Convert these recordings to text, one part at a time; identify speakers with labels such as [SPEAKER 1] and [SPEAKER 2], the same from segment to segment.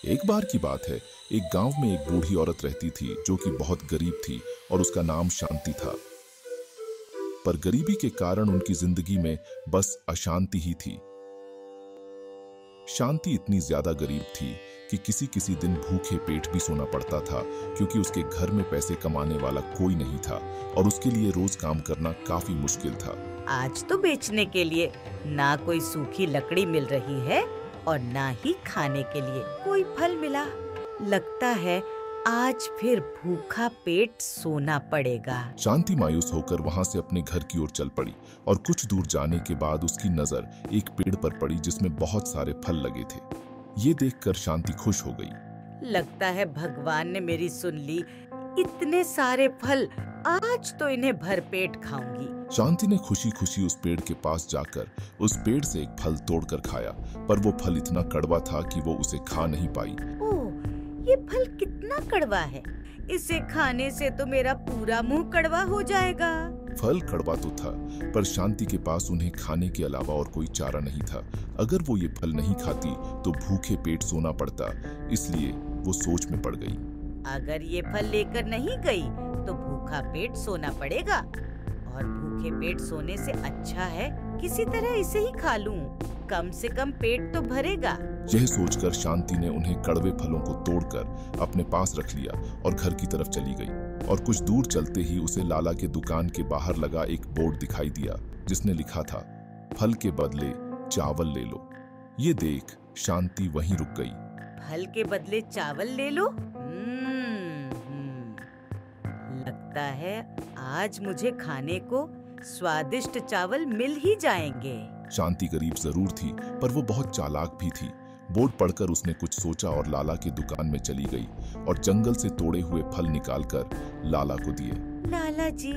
[SPEAKER 1] एक बार की बात है, एक गांव में एक बूढ़ी औरत रहती थी जो कि बहुत गरीब थी और उसका नाम शांति था। पर गरीबी के कारण उनकी जिंदगी में बस अशांति ही थी। शांति इतनी ज्यादा गरीब थी कि किसी किसी दिन भूखे पेट भी सोना पड़ता था, क्योंकि उसके घर में पैसे कमाने वाला कोई नहीं था और उसके लिए रोज काम करना काफी मुश्किल था।
[SPEAKER 2] आज तो बेचने के लिए ना कोई सूखी लकड़ी मिल रही है और ना ही खाने के लिए कोई फल मिला। लगता है आज फिर भूखा पेट सोना पड़ेगा।
[SPEAKER 1] शांति मायूस होकर वहां से अपने घर की ओर चल पड़ी और कुछ दूर जाने के बाद उसकी नजर एक पेड़ पर पड़ी जिसमें बहुत सारे फल लगे थे। ये देखकर शांति खुश हो गई।
[SPEAKER 2] लगता है भगवान ने मेरी सुन ली। इतने सारे फल, आज तो इन्हें भरपेट खाऊंगी।
[SPEAKER 1] शांति ने खुशी खुशी उस पेड़ के पास जाकर उस पेड़ से एक फल तोड़कर खाया, पर वो फल इतना कड़वा था कि वो उसे खा नहीं पाई।
[SPEAKER 2] ओह, ये फल कितना कड़वा है। इसे खाने से तो मेरा पूरा मुंह कड़वा हो जाएगा।
[SPEAKER 1] फल कड़वा तो था, पर शांति के पास उन्हें खाने के अलावा और कोई चारा नहीं था। अगर वो ये फल नहीं खाती तो भूखे पेट सोना पड़ता, इसलिए वो सोच में पड़ गई।
[SPEAKER 2] अगर ये फल लेकर नहीं गई तो भूखा पेट सोना पड़ेगा, और भूखे पेट सोने से अच्छा है किसी तरह इसे ही खा लूं। कम से कम पेट तो भरेगा।
[SPEAKER 1] यह सोचकर शांति ने उन्हें कड़वे फलों को तोड़कर अपने पास रख लिया और घर की तरफ चली गई। और कुछ दूर चलते ही उसे लाला के दुकान के बाहर लगा एक बोर्ड दिखाई दिया जिसने लिखा था, फल के बदले चावल ले लो। ये देख शांति वहीं रुक गई।
[SPEAKER 2] फल के बदले चावल ले लो? लगता है आज मुझे खाने को स्वादिष्ट चावल मिल ही जाएंगे।
[SPEAKER 1] शांति गरीब जरूर थी, पर वो बहुत चालाक भी थी। बोर्ड पढ़कर उसने कुछ सोचा और लाला की दुकान में चली गई और जंगल से तोड़े हुए फल निकालकर लाला को दिए।
[SPEAKER 2] लाला जी,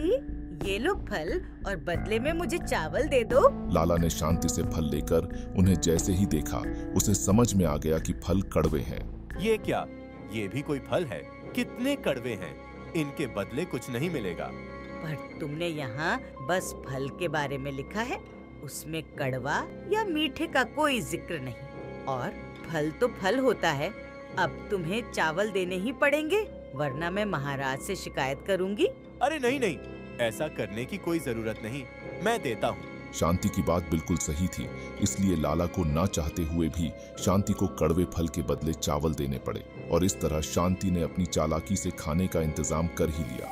[SPEAKER 2] ये लो फल और बदले में मुझे चावल दे दो।
[SPEAKER 1] लाला ने शांति से फल लेकर उन्हें जैसे ही देखा, उसे समझ में आ गया कि फल कड़वे हैं।
[SPEAKER 3] ये क्या? ये भी कोई फल है? कितने कड़वे हैं, इनके बदले कुछ नहीं मिलेगा।
[SPEAKER 2] पर तुमने यहाँ बस फल के बारे में लिखा है, उसमें कड़वा या मीठे का कोई जिक्र नहीं। और फल तो फल होता है। अब तुम्हें चावल देने ही पड़ेंगे, वरना मैं महाराज से शिकायत करूंगी।
[SPEAKER 3] अरे नहीं नहीं, ऐसा करने की कोई जरूरत नहीं, मैं देता हूँ।
[SPEAKER 1] शांति की बात बिल्कुल सही थी, इसलिए लाला को ना चाहते हुए भी शांति को कड़वे फल के बदले चावल देने पड़े और इस तरह शांति ने अपनी चालाकी से खाने का इंतजाम कर ही लिया।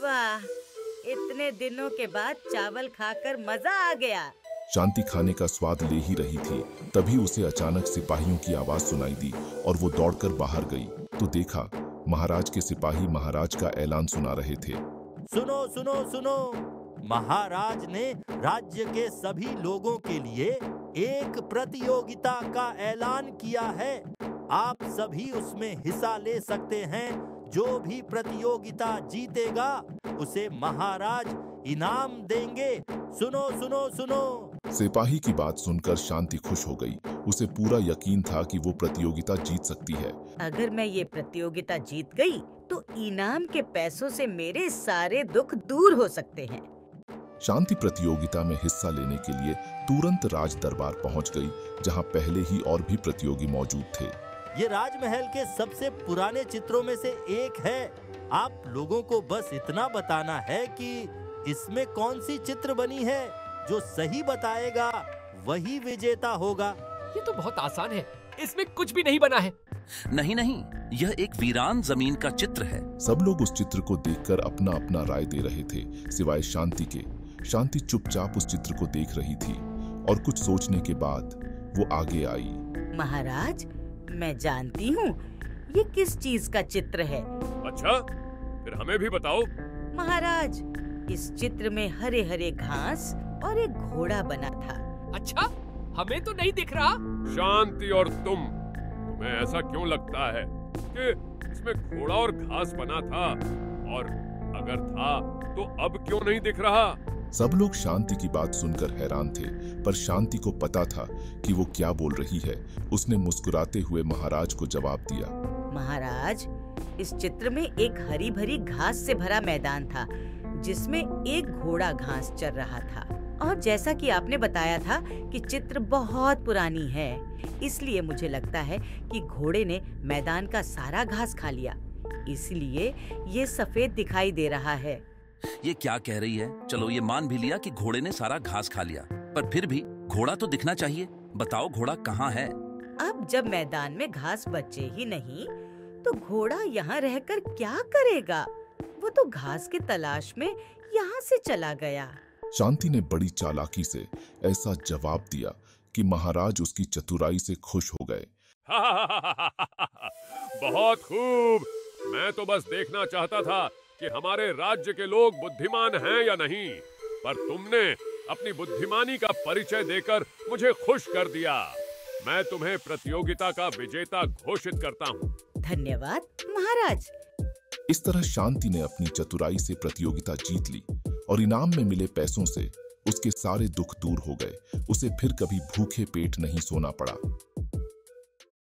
[SPEAKER 2] वाह, इतने दिनों के बाद चावल खाकर मजा आ गया।
[SPEAKER 1] शांति खाने का स्वाद ले ही रही थी, तभी उसे अचानक सिपाहियों की आवाज सुनाई दी और वो दौड़कर बाहर गई तो देखा महाराज के सिपाही महाराज का ऐलान सुना रहे थे।
[SPEAKER 3] सुनो सुनो सुनो, महाराज ने राज्य के सभी लोगों के लिए एक प्रतियोगिता का ऐलान किया है। आप सभी उसमें हिस्सा ले सकते हैं। जो भी प्रतियोगिता जीतेगा उसे महाराज इनाम देंगे। सुनो सुनो सुनो।
[SPEAKER 1] सिपाही की बात सुनकर शांति खुश हो गई। उसे पूरा यकीन था कि वो प्रतियोगिता जीत सकती है।
[SPEAKER 2] अगर मैं ये प्रतियोगिता जीत गई तो इनाम के पैसों से मेरे सारे दुख दूर हो सकते हैं।
[SPEAKER 1] शांति प्रतियोगिता में हिस्सा लेने के लिए तुरंत राज दरबार पहुंच गई, जहां पहले ही और भी प्रतियोगी मौजूद थे।
[SPEAKER 3] ये राजमहल के सबसे पुराने चित्रों में से एक है। आप लोगों को बस इतना बताना है कि इसमें कौन सी चित्र बनी है। जो सही बताएगा वही विजेता होगा।
[SPEAKER 4] ये तो बहुत आसान है, इसमें कुछ भी नहीं बना है।
[SPEAKER 5] नहीं नहीं, यह एक वीरान जमीन का चित्र है।
[SPEAKER 1] सब लोग उस चित्र को देखकर अपना अपना राय दे रहे थे, सिवाय शांति के। शांति चुपचाप उस चित्र को देख रही थी और कुछ सोचने के बाद वो आगे आई।
[SPEAKER 2] महाराज, मैं जानती हूँ ये किस चीज का चित्र है।
[SPEAKER 6] अच्छा, फिर हमें भी बताओ।
[SPEAKER 2] महाराज, इस चित्र में हरे हरे घास और एक घोड़ा बना था।
[SPEAKER 4] अच्छा, हमें तो नहीं दिख रहा।
[SPEAKER 6] शांति और तुम्हें ऐसा क्यों लगता है कि इसमें घोड़ा और घास बना था? और अगर था तो अब क्यों नहीं दिख रहा?
[SPEAKER 1] सब लोग शांति की बात सुनकर हैरान थे, पर शांति को पता था कि वो क्या बोल रही है। उसने मुस्कुराते हुए महाराज को जवाब दिया।
[SPEAKER 2] महाराज, इस चित्र में एक हरी भरी घास से भरा मैदान था जिसमें एक घोड़ा घास चर रहा था। और जैसा कि आपने बताया था कि चित्र बहुत पुरानी है, इसलिए मुझे लगता है कि घोड़े ने मैदान का सारा घास खा लिया, इसलिए ये सफेद दिखाई दे रहा है।
[SPEAKER 5] ये क्या कह रही है? चलो ये मान भी लिया कि घोड़े ने सारा घास खा लिया, पर फिर भी घोड़ा तो दिखना चाहिए। बताओ घोड़ा कहाँ है?
[SPEAKER 2] अब जब मैदान में घास बचे ही नहीं, तो घोड़ा यहाँ रहकर क्या करेगा? वो तो घास की तलाश में यहाँ से चला गया।
[SPEAKER 1] शांति ने बड़ी चालाकी से ऐसा जवाब दिया कि महाराज उसकी चतुराई से खुश हो गए।
[SPEAKER 6] बहुत खूब। मैं तो बस देखना चाहता था कि हमारे राज्य के लोग बुद्धिमान हैं या नहीं, पर तुमने अपनी बुद्धिमानी का परिचय देकर मुझे खुश कर दिया। मैं तुम्हें प्रतियोगिता का विजेता घोषित करता हूँ।
[SPEAKER 2] धन्यवाद महाराज।
[SPEAKER 1] इस तरह शांति ने अपनी चतुराई से प्रतियोगिता जीत ली और इनाम में मिले पैसों से उसके सारे दुख दूर हो गए। उसे फिर कभी भूखे पेट नहीं सोना पड़ा।